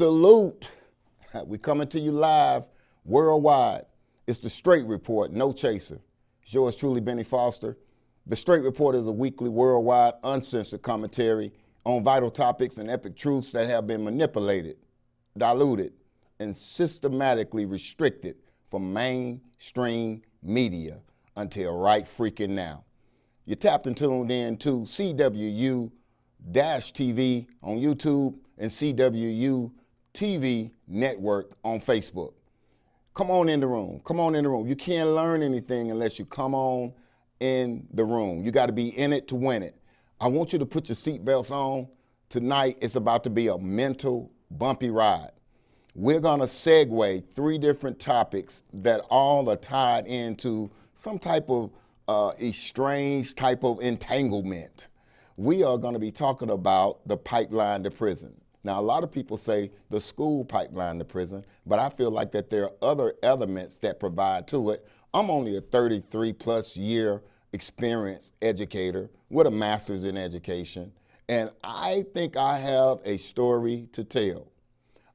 Salute. We coming to you live worldwide. It's the Straight Report, no chaser. It's yours truly, Bennie Foster. The Straight Report is a weekly worldwide uncensored commentary on vital topics and epic truths that have been manipulated, diluted, and systematically restricted from mainstream media until right freaking now. You're tapped and tuned in to Cwu-Tv on YouTube and Cwu-Tv network on Facebook. Come on in the room. Come on in the room. You can't learn anything unless you come on in the room. You got to be in it to win it. I want you to put your seatbelts on. Tonight, it's about to be a mental bumpy ride. We're going to segue 3 different topics that all are tied into some type of estranged type of entanglement. We are going to be talking about the pipeline to prison. Now, a lot of people say the school pipeline to prison, but I feel like that there are other elements that provide to it. I'm only a 33-plus year experienced educator with a master's in education, and I think I have a story to tell.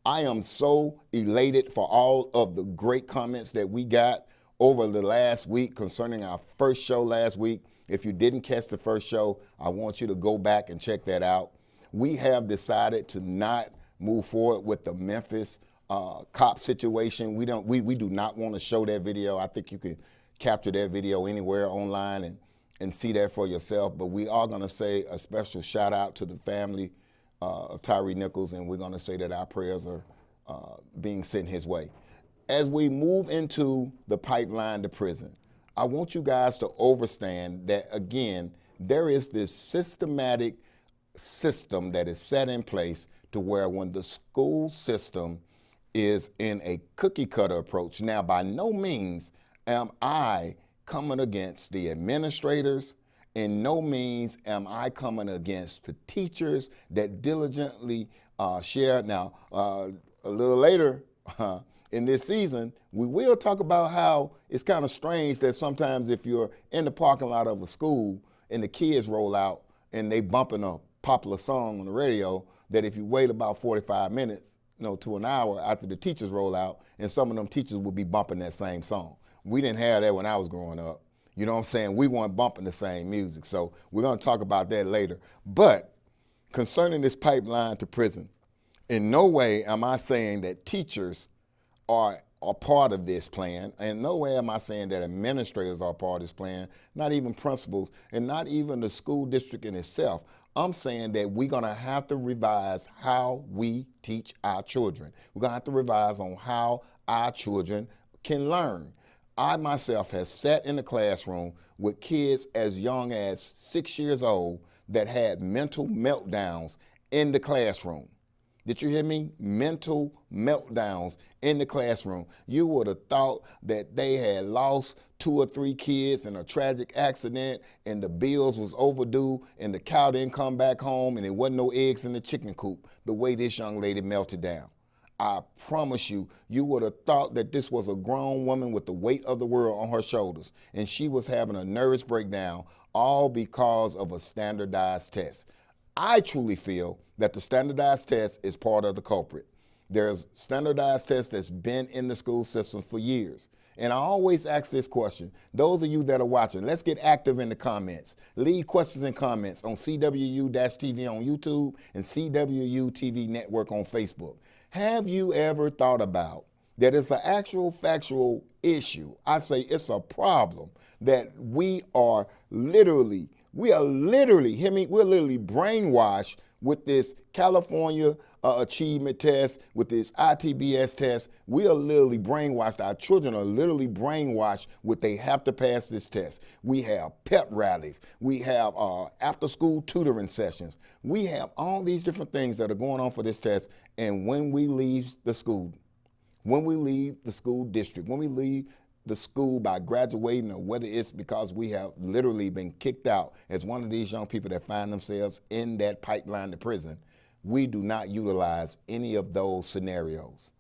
I am so elated for all of the great comments that we got over the last week concerning our first show last week. If you didn't catch the first show, I want you to go back and check that out. We have decided to not move forward with the Memphis cop situation. We do not want to show that video. I think you can capture that video anywhere online and see that for yourself. But we are going to say a special shout out to the family of Tyree Nichols, and we're going to say that our prayers are being sent his way. As we move into the pipeline to prison, I want you guys to understand that, again, there is this systematic system that is set in place to where when the school system is in a cookie cutter approach. Now, by no means am I coming against the administrators. In no means am I coming against the teachers that diligently share. Now, a little later in this season, we will talk about how it's kind of strange that sometimes if you're in the parking lot of a school and the kids roll out and they bumping a popular song on the radio, that if you wait about 45 minutes, to an hour after the teachers roll out, and some of them teachers will be bumping that same song. We didn't have that when I was growing up. You know what I'm saying? We weren't bumping the same music. So we're going to talk about that later. But concerning this pipeline to prison, in no way am I saying that teachers are part of this plan. In no way am I saying that administrators are part of this plan, not even principals, and not even the school district in itself. I'm saying that we're going to have to revise how we teach our children. We're going to have to revise on how our children can learn. I myself have sat in the classroom with kids as young as 6 years old that had mental meltdowns in the classroom. Did you hear me? Mental meltdowns in the classroom. You would have thought that they had lost 2 or 3 kids in a tragic accident and the bills was overdue and the cow didn't come back home and there wasn't no eggs in the chicken coop, the way this young lady melted down. I promise you, you would have thought that this was a grown woman with the weight of the world on her shoulders, and she was having a nervous breakdown, all because of a standardized test. I truly feel that the standardized test is part of the culprit. There's standardized tests that's been in the school system for years. And I always ask this question. Those of you that are watching, let's get active in the comments. Leave questions and comments on Cwu-Tv on YouTube and Cwu-Tv network on Facebook. Have you ever thought about that it's an actual factual issue? I say it's a problem that we are literally, hear me, we're literally brainwashed with this California achievement test, with this ITBS test. We are literally brainwashed. Our children are literally brainwashed with they have to pass this test. We have pep rallies. We have after-school tutoring sessions. We have all these different things that are going on for this test. And when we leave the school, when we leave the school district, when we leave the school by graduating, or whether it's because we have literally been kicked out as one of these young people that find themselves in that pipeline to prison, we do not utilize any of those scenarios.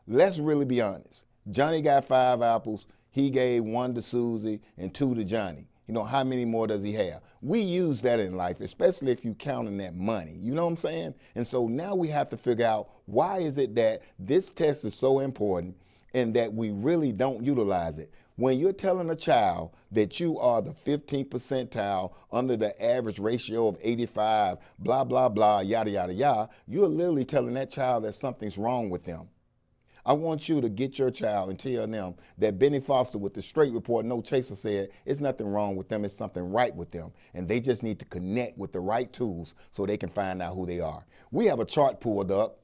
Let's really be honest. Johnny got 5 apples. He gave 1 to Susie and 2 to Johnny. You know, how many more does he have? We use that in life, especially if you counting that money. You know what I'm saying? And so now we have to figure out, why is it that this test is so important and that we really don't utilize it? When you're telling a child that you are the 15th percentile under the average ratio of 85, blah, blah, blah, yada, yada, yada, you're literally telling that child that something's wrong with them. I want you to get your child and tell them that Bennie Foster with the Straight Report, No Chaser, said it's nothing wrong with them, it's something right with them. And they just need to connect with the right tools so they can find out who they are. We have a chart pulled up,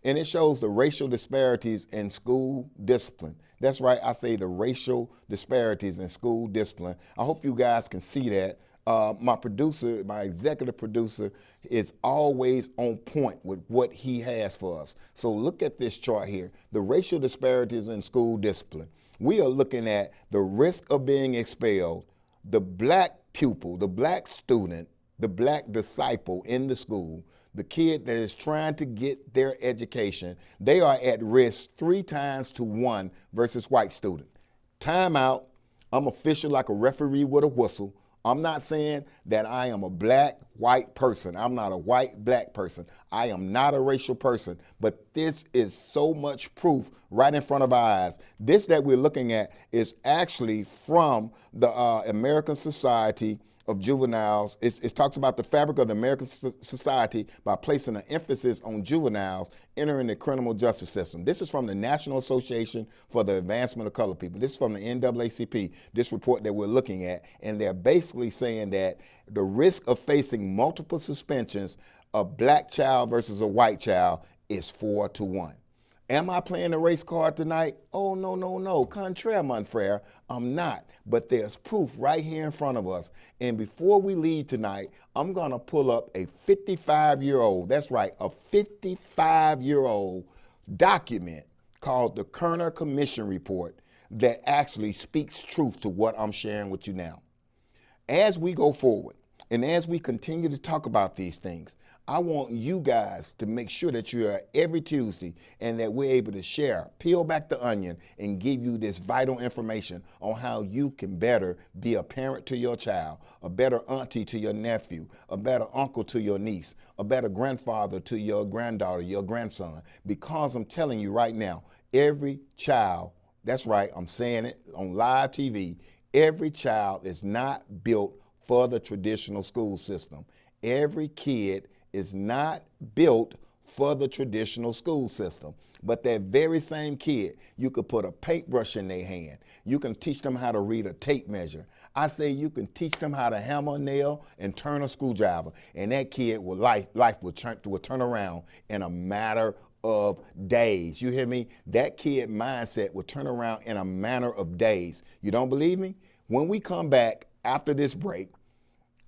and it shows the racial disparities in school discipline. That's right, I say the racial disparities in school discipline. I hope you guys can see that. My producer, my executive producer, is always on point with what he has for us. So look at this chart here, the racial disparities in school discipline. We are looking at the risk of being expelled, the black pupil, the black student, the black disciple in the school, the kid that is trying to get their education. They are at risk 3 times to 1 versus white student. Time out. I'm official like a referee with a whistle. I'm not saying that I am a black, white person. I'm not a white, black person. I am not a racial person. But this is so much proof right in front of our eyes. This that we're looking at is actually from the American Society of Juveniles. It talks about the fabric of the American society by placing an emphasis on juveniles entering the criminal justice system. This is from the National Association for the Advancement of Colored People. This is from the NAACP, this report that we're looking at, and they're basically saying that the risk of facing multiple suspensions, a black child versus a white child, is 4 to 1. Am I playing a race card tonight? Oh, no, no, no. Contraire, mon frere, I'm not. But there's proof right here in front of us. And before we leave tonight, I'm going to pull up a 55-year-old, that's right, a 55-year-old document called the Kerner Commission Report that actually speaks truth to what I'm sharing with you now. As we go forward, and as we continue to talk about these things, I want you guys to make sure that you're every Tuesday and that we're able to share, peel back the onion, and give you this vital information on how you can better be a parent to your child, a better auntie to your nephew, a better uncle to your niece, a better grandfather to your granddaughter, your grandson. Because I'm telling you right now, every child, that's right, I'm saying it on live TV, every child is not built for the traditional school system. Every kid is not built for the traditional school system. But that very same kid, you could put a paintbrush in their hand. You can teach them how to read a tape measure. I say you can teach them how to hammer a nail and turn a screwdriver. And that kid will life will turn around in a matter of days. You hear me? That kid mindset will turn around in a matter of days. You don't believe me? When we come back after this break,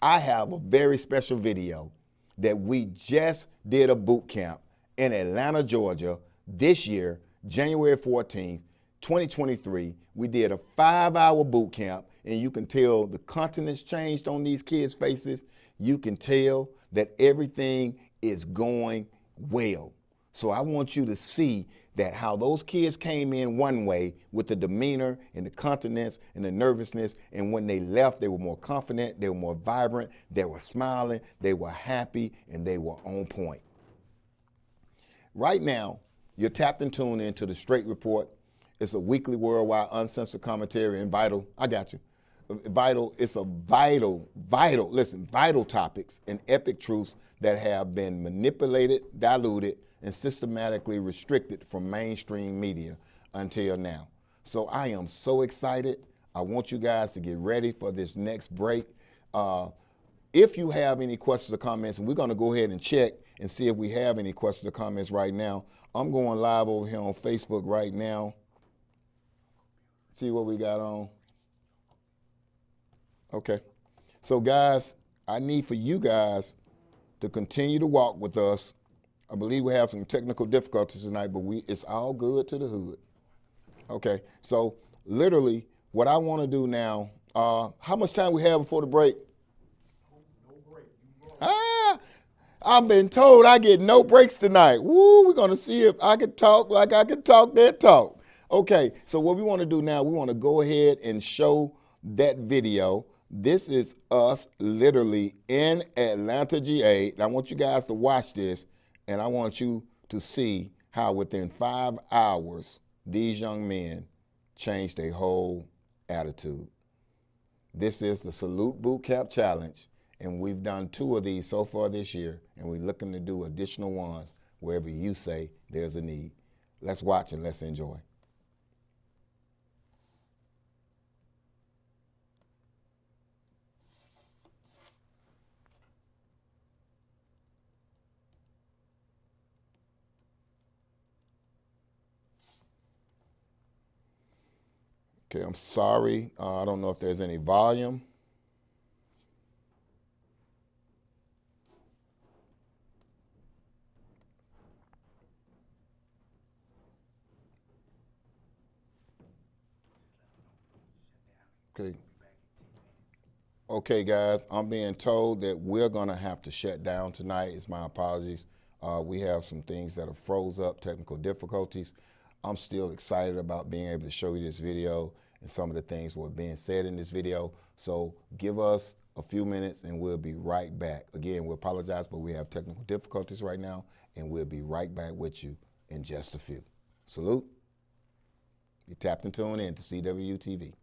I have a very special video that we just did a boot camp in Atlanta, Georgia this year, January 14th, 2023. We did a 5-hour boot camp, and you can tell the countenance changed on these kids' faces. You can tell that everything is going well. So I want you to see that how those kids came in one way with the demeanor and the countenance and the nervousness, and when they left, they were more confident, they were more vibrant, they were smiling, they were happy, and they were on point. Right now, you're tapped and tuned into the Straight Report. It's a weekly worldwide uncensored commentary and vital, I got you, vital, it's a vital topics and epic truths that have been manipulated, diluted, and systematically restricted from mainstream media until now. So I am so excited. I want you guys to get ready for this next break. If you have any questions or comments, and we're gonna go ahead and check and see if we have any questions or comments right now. I'm going live over here on Facebook right now. See what we got on. Okay. So guys, I need for you guys to continue to walk with us. I believe we have some technical difficulties tonight, but it's all good to the hood. Okay, so literally what I want to do now, how much time we have before the break? No break. I've been told I get no breaks tonight. Woo, we're going to see if I can talk like I can talk that talk. Okay, so what we want to do now, we want to go ahead and show that video This is us literally in Atlanta, GA. And I want you guys to watch this, and I want you to see how within 5 hours, these young men changed their whole attitude. This is the Salute Boot Camp Challenge, and we've done 2 of these so far this year, and we're looking to do additional ones wherever you say there's a need. Let's watch and let's enjoy. Okay, I'm sorry. I don't know if there's any volume. Okay. Okay, guys, I'm being told that we're going to have to shut down tonight. It's my apologies. We have some things that are froze up, technical difficulties. I'm still excited about being able to show you this video and some of the things that were being said in this video. So give us a few minutes and we'll be right back. Again, we apologize, but we have technical difficulties right now, and we'll be right back with you in just a few. Salute. You tapped and tuned in to Cwu-Tv.